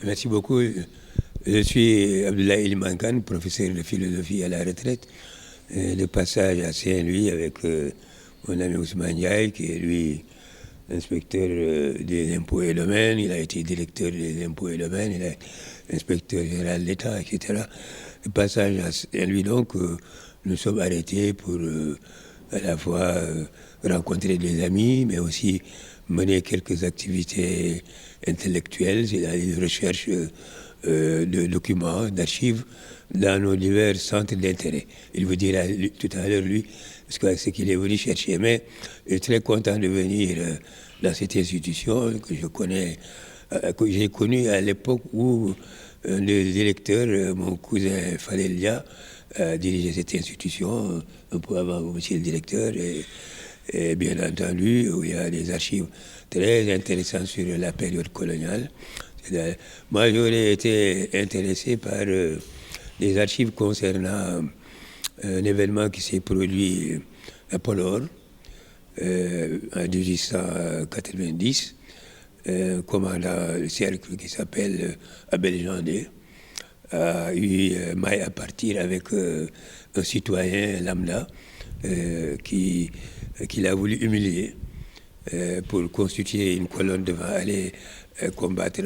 Merci beaucoup. Je suis Abdoulaye Ilimankan, professeur de philosophie à la retraite. Le passage à Saint-Louis avec mon ami Ousmane Ndiaye, qui est lui inspecteur des impôts et domaines. Il a été directeur des impôts et domaines, il est inspecteur général de l'État, etc. Le passage à Saint-Louis, donc, nous sommes arrêtés pour à la fois rencontrer des amis, mais aussi mener quelques activités intellectuelles, c'est-à-dire de recherche de documents, d'archives dans nos divers centres d'intérêt. Il vous dira tout à l'heure, lui, ce qu'il est venu chercher. Mais je suis très content de venir dans cette institution que je connais, que j'ai connue à l'époque où le directeur, mon cousin Fadel Dia, dirigeait cette institution un peu avant monsieur le directeur. Et bien entendu, où il y a des archives très intéressantes sur la période coloniale. Moi, j'aurais été intéressé par des archives concernant un événement qui s'est produit à Podor en 1890. Un commandant du cercle qui s'appelle Abel Jandé a eu maille à partir avec un citoyen lambda qu'il a voulu humilier pour constituer une colonne devant aller combattre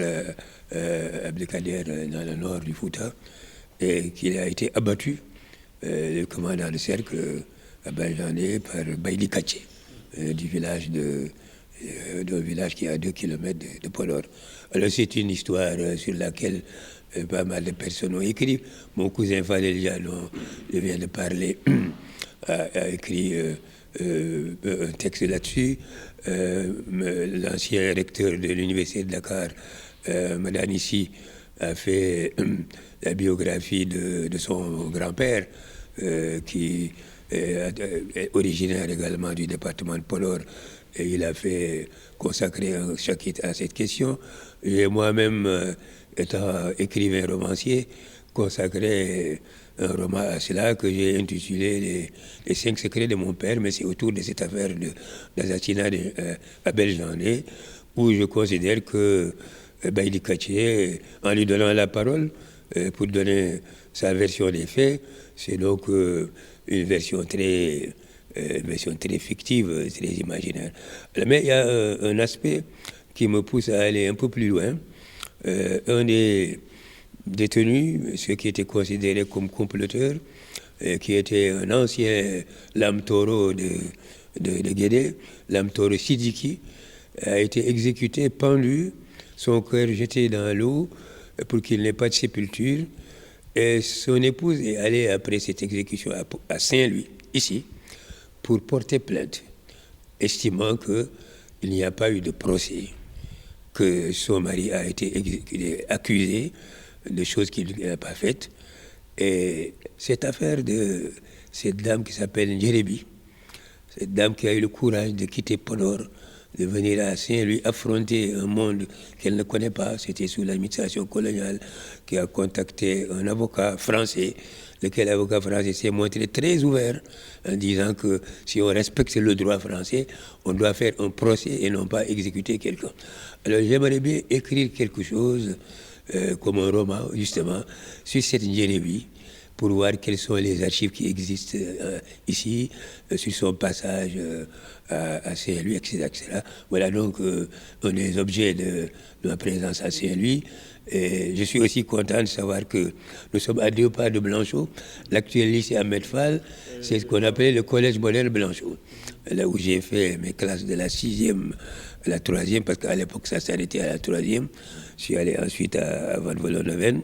Abdelkader dans le nord du Fouta, et qu'il a été abattu, le commandant de cercle Abel Jandé, par Baïli Kaché, du village d'un village qui est à 2 kilomètres de Podor. Alors c'est une histoire sur laquelle pas mal de personnes ont écrit. Mon cousin Valélia, dont je viens de parler, a écrit un texte là-dessus. L'ancien recteur de l'université de Dakar, Madanissi, a fait la biographie de son grand-père, qui est originaire également du département de Podor, et il a fait consacrer un chapitre à cette question. Et moi-même, étant écrivain romancier, consacré un roman à cela que j'ai intitulé les 5 secrets de mon père, mais c'est autour de cette affaire d'assassinat d'Abel Jandé, où je considère que Baïli Kaché, en lui donnant la parole pour donner sa version des faits, c'est donc une version très fictive, très imaginaire. Mais il y a un aspect qui me pousse à aller un peu plus loin. Un des détenus, ceux qui étaient considérés comme comploteurs, qui était un ancien lame taureau de Guédé, lame taureau Sidiki, a été exécuté, pendu, son cœur jeté dans l'eau pour qu'il n'ait pas de sépulture. Et son épouse est allée après cette exécution à Saint-Louis, ici, pour porter plainte, estimant qu'il n'y a pas eu de procès, que son mari a été accusé de choses qu'il n'a pas faites. Et cette affaire de cette dame qui s'appelle Ndjerebi, cette dame qui a eu le courage de quitter Podor, de venir à Saint-Louis affronter un monde qu'elle ne connaît pas, c'était sous l'administration coloniale, qui a contacté un avocat français, lequel avocat français s'est montré très ouvert en disant que si on respecte le droit français, on doit faire un procès et non pas exécuter quelqu'un. Alors j'aimerais bien écrire quelque chose comme un roman, justement, sur cette Ndjerebi, pour voir quelles sont les archives qui existent ici, sur son passage à Saint-Louis, etc., etc. Voilà donc un des objets de ma présence à Saint-Louis. Et je suis aussi content de savoir que nous sommes à 2 pas de Blanchot. L'actuel lycée Ahmed Fall, c'est ce qu'on appelait le collège moderne Blanchot, là où j'ai fait mes classes de la 6e à la 3e, parce qu'à l'époque ça s'arrêtait à la 3e. Je suis allé ensuite à Van Vollenhoven.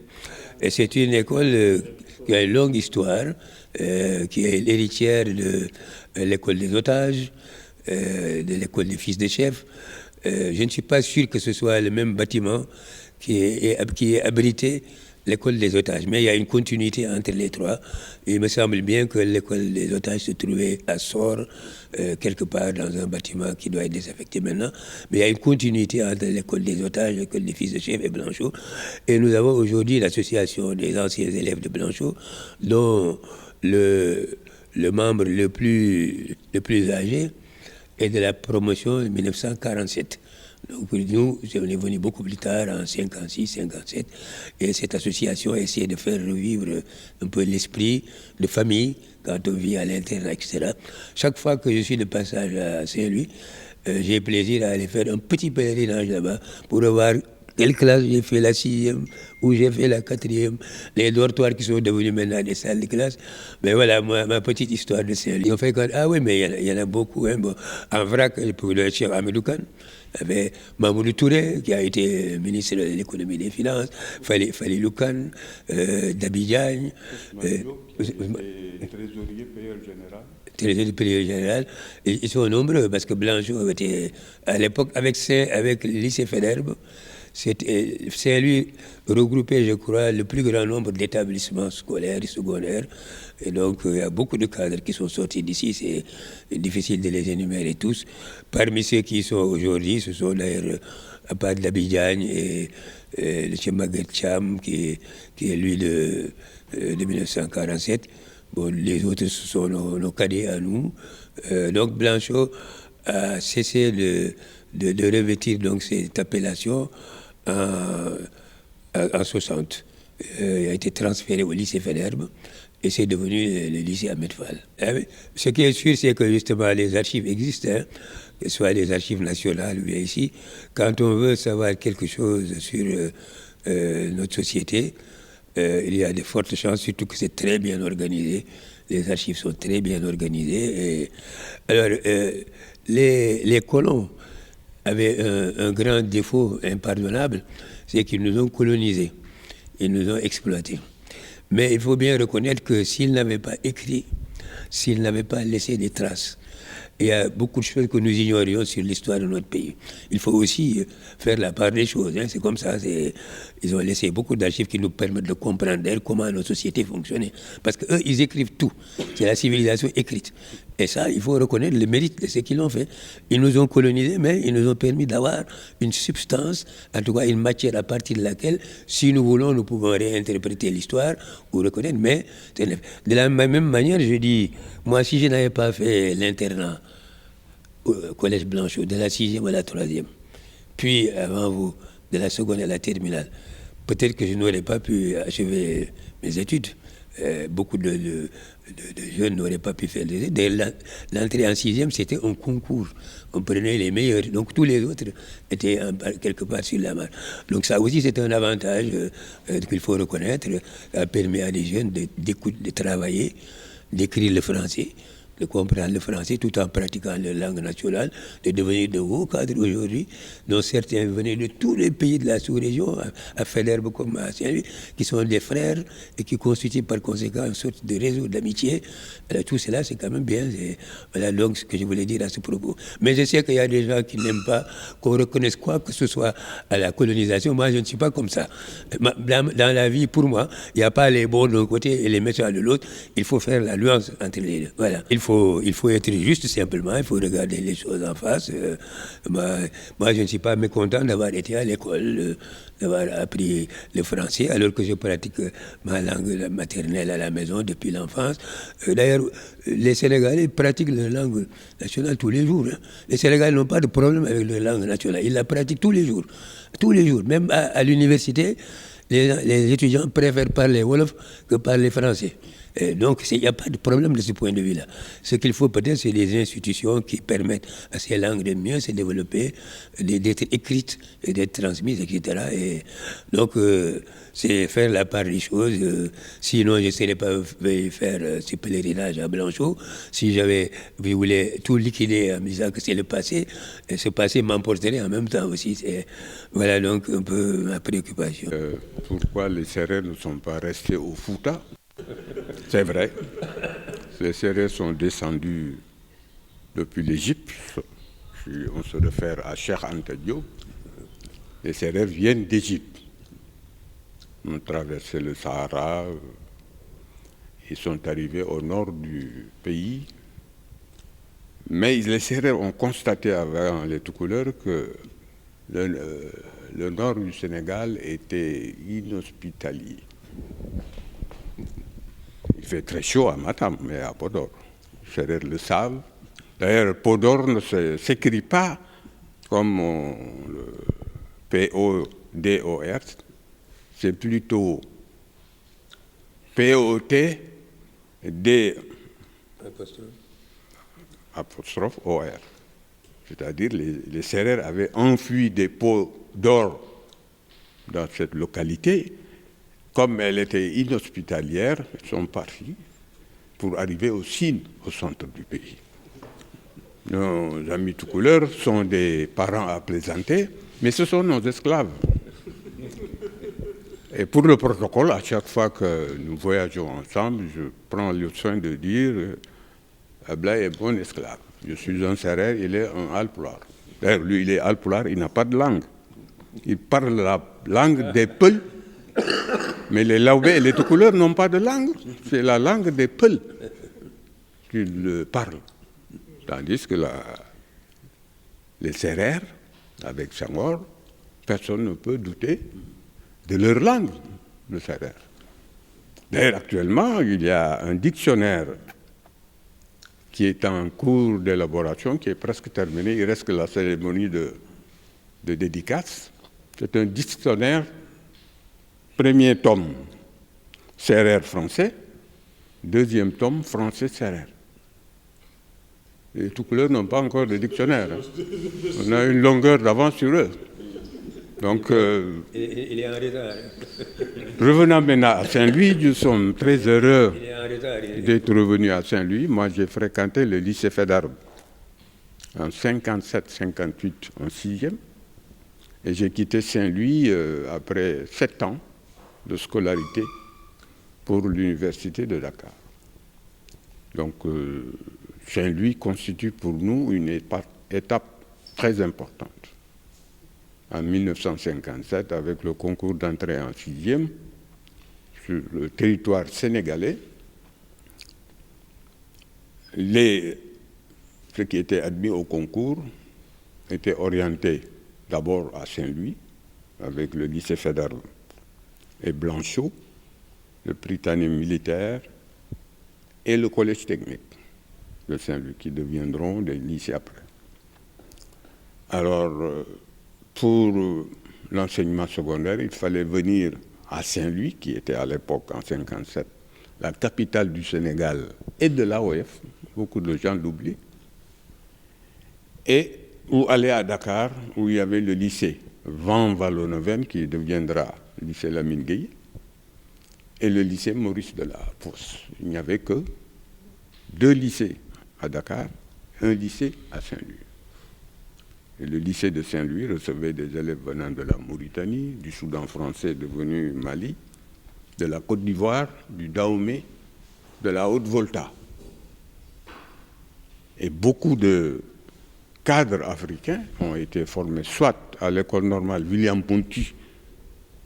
Et c'est une école qui a une longue histoire, qui est l'héritière de l'école des otages, de l'école des fils de chefs. Je ne suis pas sûr que ce soit le même bâtiment qui est abrité l'école des otages, mais il y a une continuité entre les trois. Il me semble bien que l'école des otages se trouvait à Sort, quelque part dans un bâtiment qui doit être désaffecté maintenant, mais il y a une continuité entre l'école des otages, l'école des fils de chef et Blanchot. Et nous avons aujourd'hui l'association des anciens élèves de Blanchot, dont le membre le plus âgé et de la promotion de 1947. Donc nous, on est venu beaucoup plus tard, en 56, 57, et cette association a essayé de faire revivre un peu l'esprit de famille quand on vit à l'intérieur, etc. Chaque fois que je suis de passage à Saint-Louis, j'ai plaisir à aller faire un petit pèlerinage là-bas pour voir quelle classe j'ai fait la 6e, où j'ai fait la 4e, les dortoirs qui sont devenus maintenant des salles de classe. Mais voilà, moi, ma petite histoire de Saint-Louis. On fait quand... Ah oui, mais il y en a beaucoup. Hein, bon. En vrac, pour le chef Amadou Kane, il y avait Mamoudou Touré, qui a été ministre de l'économie et des finances, Fali Loukan, Dabidjan. Trésorier payeur général. Trésorier payeur général. Ils sont nombreux, parce que Blanchot était, à l'époque, avec le lycée Faidherbe, Saint-Louis regroupait, je crois, le plus grand nombre d'établissements scolaires et secondaires. Et donc, il y a beaucoup de cadres qui sont sortis d'ici. C'est difficile de les énumérer tous. Parmi ceux qui sont aujourd'hui, ce sont d'ailleurs, à part Dabidjan et le chef Maguette Cham, qui est lui de 1947. Bon, les autres, ce sont nos cadets à nous. Donc, Blanchot a cessé de revêtir donc, cette appellation en 60. Il a été transféré au lycée Faidherbe et c'est devenu le lycée Ahmed Fall. Ce qui est sûr, c'est que justement les archives existent, hein, que ce soit les archives nationales ou bien ici. Quand on veut savoir quelque chose sur notre société, il y a de fortes chances, surtout que c'est très bien organisé. Les archives sont très bien organisées. Et, alors, les colons avaient un grand défaut impardonnable, c'est qu'ils nous ont colonisés, ils nous ont exploités. Mais il faut bien reconnaître que s'ils n'avaient pas écrit, s'ils n'avaient pas laissé des traces, il y a beaucoup de choses que nous ignorions sur l'histoire de notre pays. Il faut aussi faire la part des choses. Hein. C'est comme ça. Ils ont laissé beaucoup d'archives qui nous permettent de comprendre comment nos sociétés fonctionnaient. Parce qu'eux, ils écrivent tout. C'est la civilisation écrite. Et ça, il faut reconnaître le mérite de ce qu'ils ont fait. Ils nous ont colonisés, mais ils nous ont permis d'avoir une substance, en tout cas une matière à partir de laquelle, si nous voulons, nous pouvons réinterpréter l'histoire ou reconnaître. Mais de la même manière, je dis, moi, si je n'avais pas fait l'internat au collège Blanchot, de la 6e à la 3e, puis avant vous, de la seconde à la terminale, peut-être que je n'aurais pas pu achever mes études. Beaucoup de jeunes n'auraient pas pu faire des études. L'entrée en 6e, c'était un concours. On prenait les meilleurs. Donc tous les autres étaient quelque part sur la marche. Donc ça aussi, c'est un avantage qu'il faut reconnaître. Ça permet à des jeunes de travailler, d'écrire le français, de comprendre le français tout en pratiquant la langue nationale, de devenir de hauts cadres aujourd'hui, dont certains venaient de tous les pays de la sous-région, à Faidherbe comme à Saint-Louis, qui sont des frères et qui constituent par conséquent une sorte de réseau d'amitié. Tout cela, c'est quand même bien. Voilà donc ce que je voulais dire à ce propos. Mais je sais qu'il y a des gens qui n'aiment pas qu'on reconnaisse quoi que ce soit à la colonisation. Moi, je ne suis pas comme ça. Dans la vie, pour moi, il n'y a pas les bons d'un côté et les méchants de l'autre. Il faut faire la nuance entre les deux. Voilà. Il faut être juste simplement, il faut regarder les choses en face. Moi, je ne suis pas mécontent d'avoir été à l'école, d'avoir appris le français, alors que je pratique ma langue maternelle à la maison depuis l'enfance. D'ailleurs, les Sénégalais pratiquent leur langue nationale tous les jours. Hein. Les Sénégalais n'ont pas de problème avec leur langue nationale, ils la pratiquent tous les jours. Tous les jours, même à l'université, les étudiants préfèrent parler wolof que parler français. Donc, il n'y a pas de problème de ce point de vue-là. Ce qu'il faut peut-être, c'est des institutions qui permettent à ces langues de mieux se développer, d'être écrites et d'être transmises, etc. Et donc, c'est faire la part des choses. Sinon, je ne serais pas venu faire ce pèlerinage à Blanchot. Si j'avais voulu tout liquider en me disant que c'est le passé, et ce passé m'emporterait en même temps aussi. Voilà donc un peu ma préoccupation. Pourquoi les Sérères ne sont pas restés au Fouta? C'est vrai. Les Sérères sont descendus depuis l'Égypte. Si on se réfère à Cheikh Anta Diop, les Sérères viennent d'Égypte. Ils ont traversé le Sahara. Ils sont arrivés au nord du pays. Mais les Sérères ont constaté avant les Toucouleurs que le nord du Sénégal était inhospitalier. Il fait très chaud à Matam, mais à Podor. Les Sérères le savent, D'ailleurs, Podor ne s'écrit pas comme le P-O-D-O-R, c'est plutôt P-O-T-D apostrophe O-R. C'est-à-dire les Sérères avaient enfui des pots d'or dans cette localité. Comme elle était inhospitalière, ils sont partis pour arriver au Sine, au centre du pays. Nos amis tout couleurs sont des parents à plaisanter, mais ce sont nos esclaves. Et pour le protocole, à chaque fois que nous voyageons ensemble, je prends le soin de dire Ablaye est bon esclave. Je suis un Sérère, il est un Alpulaar. D'ailleurs, lui, il est Alpulaar, il n'a pas de langue. Il parle la langue des Peuls, mais les Laobés et les Toucouleurs n'ont pas de langue. C'est la langue des Peuls qu'ils parlent. Tandis que les Sérères, avec Senghor, personne ne peut douter de leur langue, le Sérère. D'ailleurs, actuellement, il y a un dictionnaire qui est en cours d'élaboration, qui est presque terminé. Il reste que la cérémonie de dédicace. C'est un dictionnaire, premier tome, Sérère français, deuxième tome, français Sérère. Les Toucouleurs n'ont pas encore de dictionnaire. On a une longueur d'avance sur eux. Donc, il est en retard. Revenant maintenant à Saint-Louis, nous sommes très heureux d'être revenus à Saint-Louis. Moi, j'ai fréquenté le lycée Faidherbe en 57-58, en 6e. Et j'ai quitté Saint-Louis après 7 ans de scolarité pour l'université de Dakar. Donc, Saint-Louis constitue pour nous une étape très importante. En 1957, avec le concours d'entrée en 6e, sur le territoire sénégalais, ceux qui étaient admis au concours étaient orientés d'abord à Saint-Louis, avec le lycée Faidherbe et Blanchot, le Prytanée militaire et le collège technique de Saint-Louis, qui deviendront des lycées après. Alors, pour l'enseignement secondaire, il fallait venir à Saint-Louis, qui était à l'époque, en 1957, la capitale du Sénégal et de l'AOF, beaucoup de gens l'oublient, ou aller à Dakar, où il y avait le lycée Van Wallonneven, qui deviendra le lycée Lamine Gueye, et le lycée Maurice Delafosse. Il n'y avait que 2 lycées à Dakar, un lycée à Saint-Louis. Et le lycée de Saint-Louis recevait des élèves venant de la Mauritanie, du Soudan français devenu Mali, de la Côte d'Ivoire, du Dahomey, de la Haute-Volta. Et beaucoup de cadres africains ont été formés soit à l'école normale William Ponty,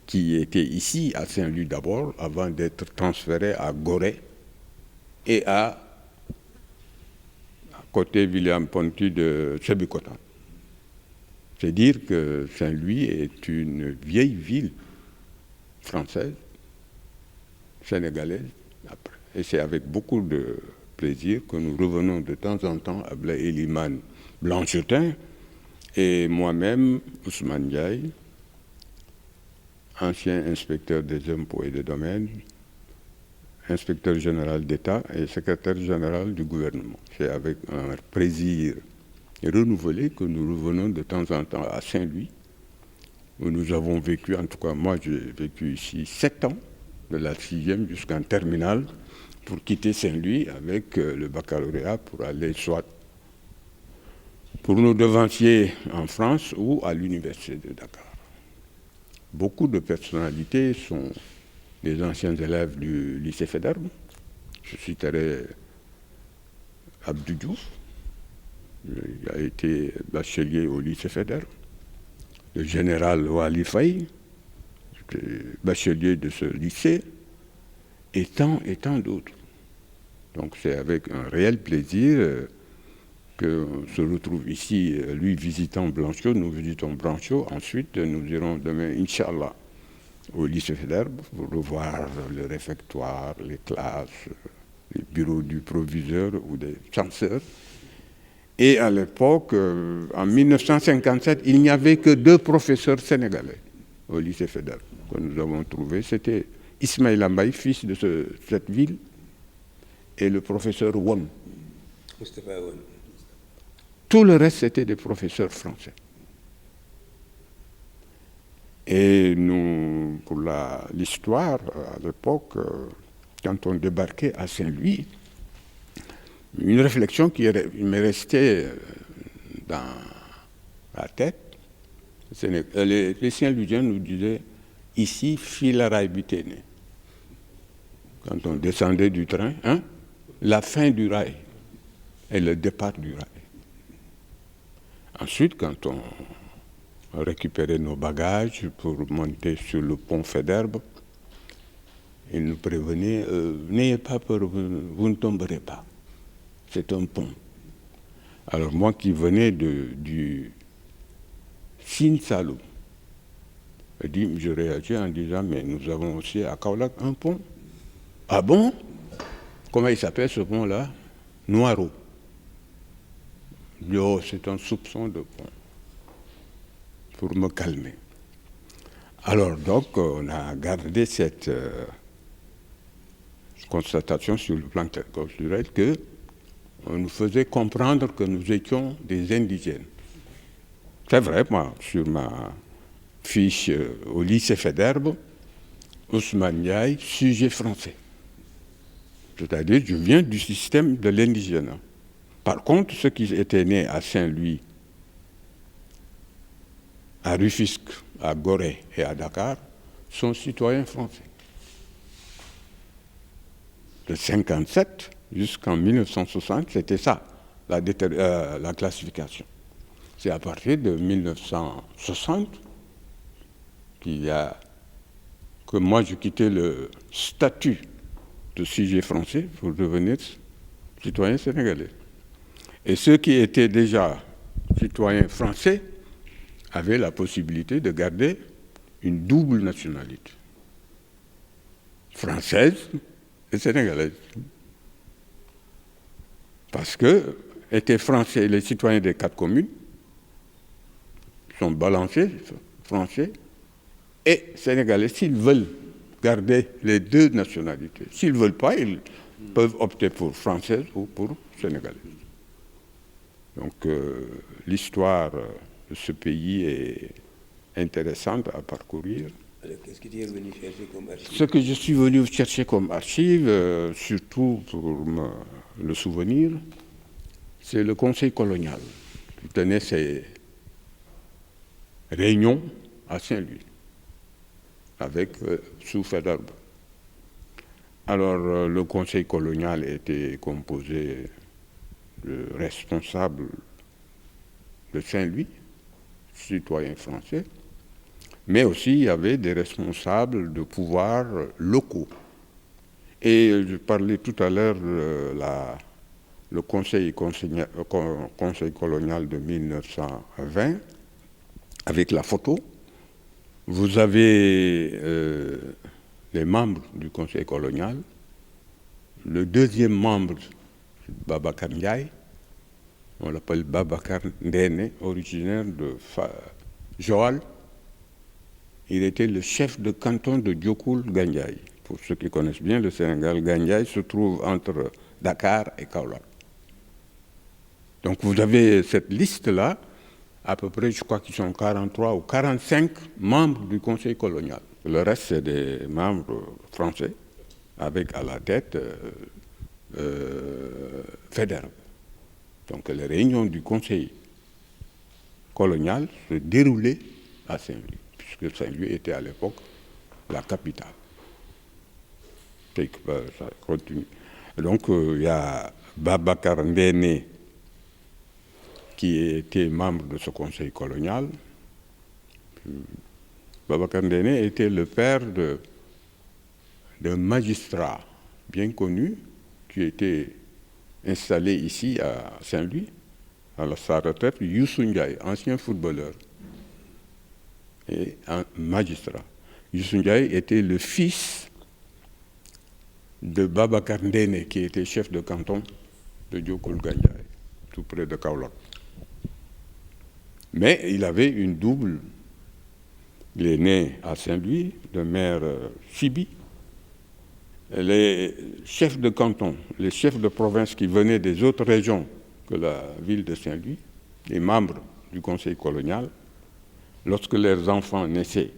qui était ici à Saint-Louis d'abord, avant d'être transféré à Gorée, et à côté William Ponty de Sébikotane. C'est dire que Saint-Louis est une vieille ville française, sénégalaise, après. Et c'est avec beaucoup de plaisir que nous revenons de temps en temps à Ablaye Elimane Blanchetin et moi-même, Ousmane Ndiaye, ancien inspecteur des impôts et des domaines, inspecteur général d'État et secrétaire général du gouvernement. C'est avec un plaisir renouvelé que nous revenons de temps en temps à Saint-Louis, où nous avons vécu, en tout cas moi j'ai vécu ici 7 ans, de la 6e jusqu'en terminale, pour quitter Saint-Louis avec le baccalauréat pour aller soit pour nos devanciers en France ou à l'université de Dakar. Beaucoup de personnalités sont des anciens élèves du lycée Faidherbe. Je citerai Abdou Diouf, il a été bachelier au lycée Faidherbe. Le général Wali Faye, bachelier de ce lycée, et tant d'autres. Donc c'est avec un réel plaisir qu'on se retrouve ici, lui visitant Blanchot, nous visitons Blanchot. Ensuite, nous irons demain, Inch'Allah, au lycée Faidherbe pour revoir le réfectoire, les classes, les bureaux du proviseur ou des censeurs. Et à l'époque, en 1957, il n'y avait que 2 professeurs sénégalais au lycée Faidherbe que nous avons trouvés. C'était Ismaïla Mbaye, fils de cette ville, et le professeur Won. Moustapha Won. Tout le reste, c'était des professeurs français. Et nous, pour l'histoire, à l'époque, quand on débarquait à Saint-Louis, une réflexion qui m'est restée dans la tête, les Saint-Louisiens nous disaient « ici, Filaray Bitene ». Quand on descendait du train, la fin du rail et le départ du rail. Ensuite, quand on récupérait nos bagages pour monter sur le pont Faidherbe, ils nous prévenaient « n'ayez pas peur, vous ne tomberez pas. C'est un pont ». Alors moi qui venais du Sine Saloum, je réagis en disant « mais nous avons aussi à Kaolack un pont ». « Ah bon? Comment il s'appelle ce pont-là? Noiro. » Oh, c'est un soupçon de pont. Pour me calmer. Alors donc, on a gardé cette constatation sur le plan culturel qu'on nous faisait comprendre que nous étions des indigènes. C'est vrai, moi, sur ma fiche au lycée Faidherbe, Ousmane Ndiaye, sujet français. C'est-à-dire, je viens du système de l'indigène. Par contre, ceux qui étaient nés à Saint-Louis, à Rufisque, à Gorée et à Dakar, sont citoyens français. De 1957 jusqu'en 1960, c'était ça, la classification. C'est à partir de 1960 que moi j'ai quitté le statut de sujet français pour devenir citoyen sénégalais. Et ceux qui étaient déjà citoyens français avaient la possibilité de garder une double nationalité, française et sénégalaise. Parce que étaient français, les citoyens des 4 communes sont balancés, français et sénégalais, s'ils veulent garder les 2 nationalités. S'ils ne veulent pas, ils peuvent opter pour française ou pour sénégalaise. Donc l'histoire de ce pays est intéressante à parcourir. Alors, qu'est-ce que tu es venu chercher comme archive? Ce que je suis venu chercher comme archive, surtout pour le souvenir, c'est le Conseil colonial qui tenait ses réunions à Saint-Louis, sous Faidherbe. Alors, le Conseil colonial était composé de responsables de Saint-Louis, citoyens français, mais aussi il y avait des responsables de pouvoirs locaux. Et je parlais tout à l'heure le Conseil colonial de 1920, avec la photo. Vous avez les membres du Conseil colonial. Le deuxième membre, Babacar Ndiaye, on l'appelle Babacar Ndéné, originaire de Joal. Il était le chef de canton de Diokoul-Gandiaye. Pour ceux qui connaissent bien le Sénégal, Gandiaye se trouve entre Dakar et Kaolack. Donc vous avez cette liste-là, à peu près, je crois qu'ils sont 43 ou 45 membres du Conseil colonial. Le reste, c'est des membres français, avec à la tête Faidherbe. Donc les réunions du Conseil colonial se déroulaient à Saint-Louis, puisque Saint-Louis était à l'époque la capitale. Ça continue. Donc il y a Babacar Ndéné, qui était membre de ce conseil colonial. Babacar Ndéné était le père d'un magistrat bien connu qui était installé ici à Saint-Louis, à sa retraite, Youssou Ndiaye, ancien footballeur et un magistrat. Youssou Ndiaye était le fils de Babacar Ndéné, qui était chef de canton de Diokoul-Gandiaye. tout près de Kaolack. Mais il avait une double. Il est né à Saint-Louis, de mère Sibi. Les chefs de canton, les chefs de province qui venaient des autres régions que la ville de Saint-Louis, les membres du conseil colonial, lorsque leurs enfants naissaient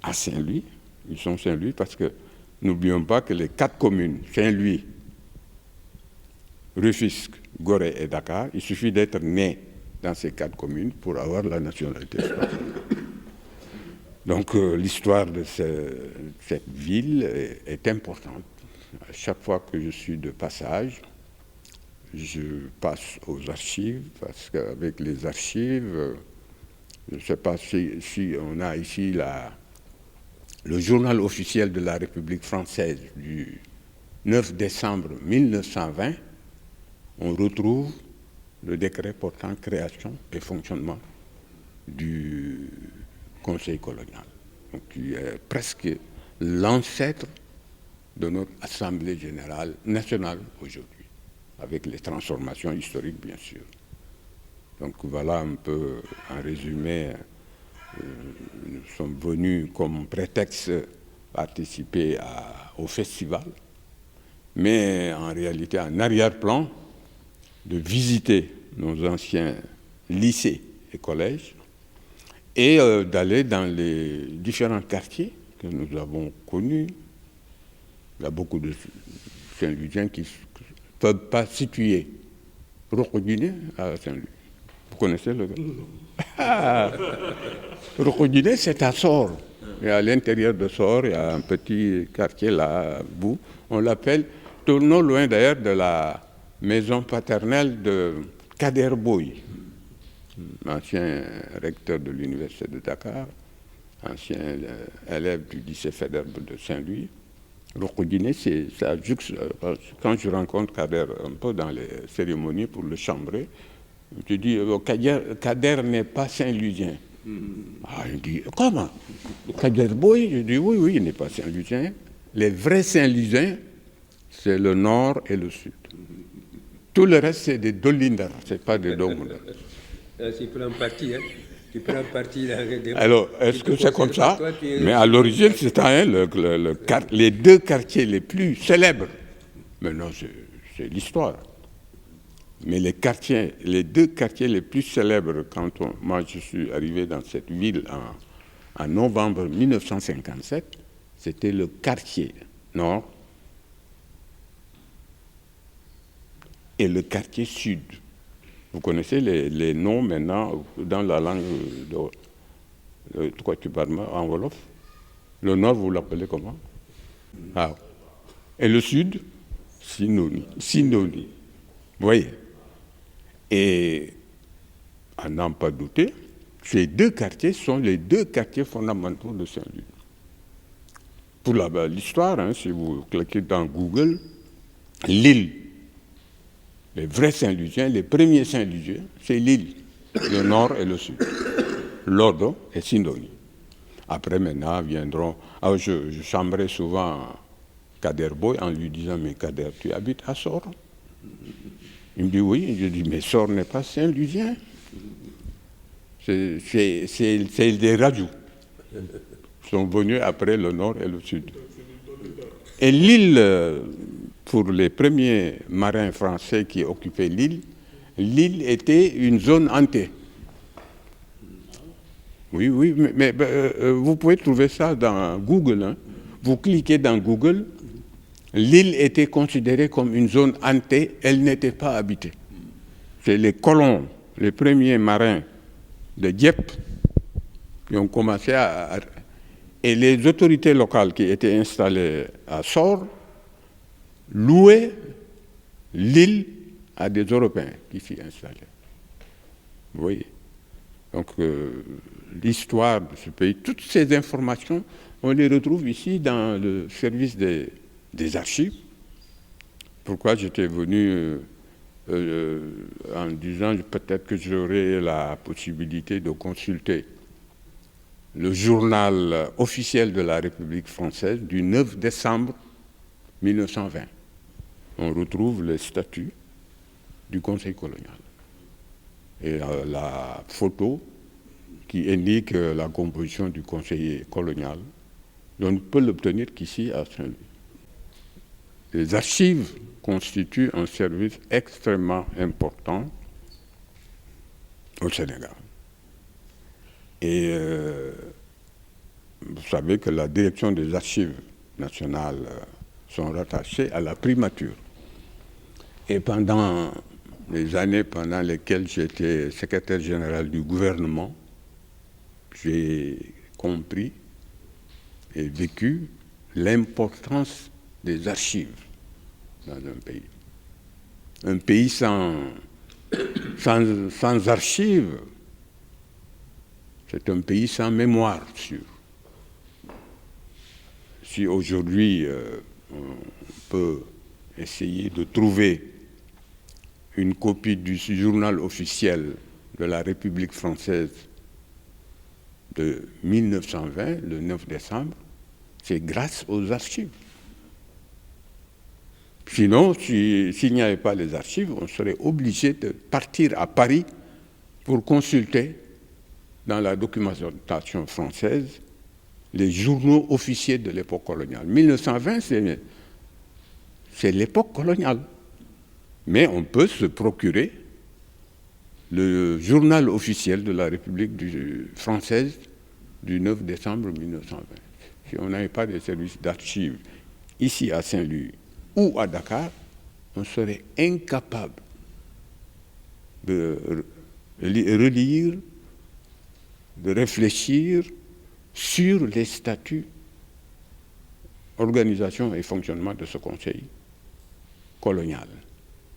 à Saint-Louis, ils sont Saint-Louis parce que n'oublions pas que les 4 communes, Saint-Louis, Rufisque, Gorée et Dakar, il suffit d'être né dans ces 4 communes pour avoir la nationalité française. Donc l'histoire de cette ville est importante. À chaque fois que je suis de passage, je passe aux archives, parce qu'avec les archives, je ne sais pas si on a ici le journal officiel de la République française du 9 décembre 1920, on retrouve le décret portant création et fonctionnement du Conseil colonial, donc qui est presque l'ancêtre de notre Assemblée générale nationale aujourd'hui, avec les transformations historiques bien sûr. Donc voilà un peu en résumé, nous sommes venus comme prétexte participer au festival, mais en réalité en arrière-plan, de visiter nos anciens lycées et collèges et d'aller dans les différents quartiers que nous avons connus. Il y a beaucoup de Saint-Louisiens qui ne peuvent pas situer Rokodine à Saint-Louis. Vous connaissez le Rokodine, c'est à Sor. Et à l'intérieur de Sor, il y a un petit quartier là, bout. On l'appelle, non loin d'ailleurs de la maison paternelle de Kader Boy, ancien recteur de l'université de Dakar, ancien élève du lycée Faidherbe de Saint-Louis. Rokodine, c'est ça. Quand je rencontre Kader un peu dans les cérémonies pour le chambrer, je dis Kader n'est pas Saint-Louisien. Ah, il dit comment? Kader Boy, je dis oui, il n'est pas Saint-Louisien. Les vrais Saint-Louisiens, c'est le nord et le sud. Tout le reste, c'est des Dolindar, ce n'est pas des Domundar. Tu prends parti, hein? Tu prends parti. Alors, est-ce que c'est comme ça? Mais à l'origine, c'était les 2 quartiers les plus célèbres. Maintenant, c'est l'histoire. Mais les 2 quartiers les plus célèbres, moi je suis arrivé dans cette ville en novembre 1957, c'était le quartier nord et le quartier sud. Vous connaissez les noms maintenant dans la langue de quoi tu parles en Wolof? Le nord, vous l'appelez comment? Ah. Et le sud? Sinoni. Vous voyez? Et à n'en pas douter, ces 2 quartiers sont les 2 quartiers fondamentaux de Saint-Louis. Pour l'histoire, hein, si vous cliquez dans Google, l'île, les vrais Saint-Louisiens, les premiers Saint-Louisiens, c'est l'île, le nord et le sud, Lodo et Sindoni. Après, maintenant, viendront... Alors, je chambrais souvent Kader Boy en lui disant, mais Kader, tu habites à Sor? Il me dit oui. Je dis, mais Sor n'est pas Saint-Louisien. C'est des rajouts. Ils sont venus après le nord et le sud. Et l'île, pour les premiers marins français qui occupaient l'île était une zone hantée. Oui, mais vous pouvez trouver ça dans Google. Hein. Vous cliquez dans Google, l'île était considérée comme une zone hantée, elle n'était pas habitée. C'est les colons, les premiers marins de Dieppe qui ont commencé et les autorités locales qui étaient installées à Sor louaient l'île à des Européens qui s'y installaient. Vous voyez? Donc, l'histoire de ce pays, toutes ces informations, on les retrouve ici dans le service des archives. Pourquoi j'étais venu en disant peut-être que j'aurais la possibilité de consulter le journal officiel de la République française du 9 décembre 1920. On retrouve les statuts du Conseil colonial. et la photo qui indique la composition du conseiller colonial. On ne peut l'obtenir qu'ici à Saint-Louis. Les archives constituent un service extrêmement important au Sénégal. Et vous savez que la direction des archives nationales sont rattachées à la primature. Et pendant les années pendant lesquelles j'étais secrétaire général du gouvernement, j'ai compris et vécu l'importance des archives dans un pays. Un pays sans archives, c'est un pays sans mémoire sûre. Si aujourd'hui on peut essayer de trouver une copie du journal officiel de la République française de 1920, le 9 décembre, c'est grâce aux archives. Sinon, s'il n'y avait pas les archives, on serait obligé de partir à Paris pour consulter dans la documentation française les journaux officiels de l'époque coloniale. 1920, c'est l'époque coloniale. Mais on peut se procurer le journal officiel de la République française du 9 décembre 1920. Si on n'avait pas de services d'archives ici à Saint-Louis ou à Dakar, on serait incapable de relire, de réfléchir sur les statuts, organisation et fonctionnement de ce conseil colonial,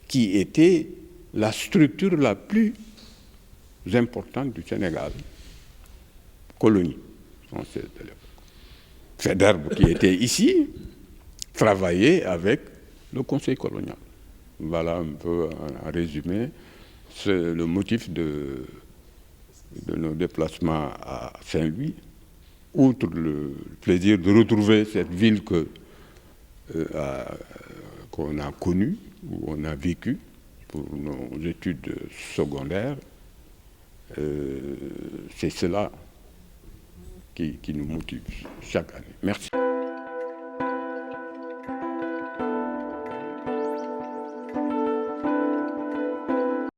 qui était la structure la plus importante du Sénégal, colonie française de l'époque. Faidherbe, qui était ici, travaillait avec le conseil colonial. Voilà un peu en résumé, c'est le motif de nos déplacements à Saint-Louis, outre le plaisir de retrouver cette ville qu'on a connue, où on a vécu pour nos études secondaires. C'est cela qui nous motive chaque année. Merci.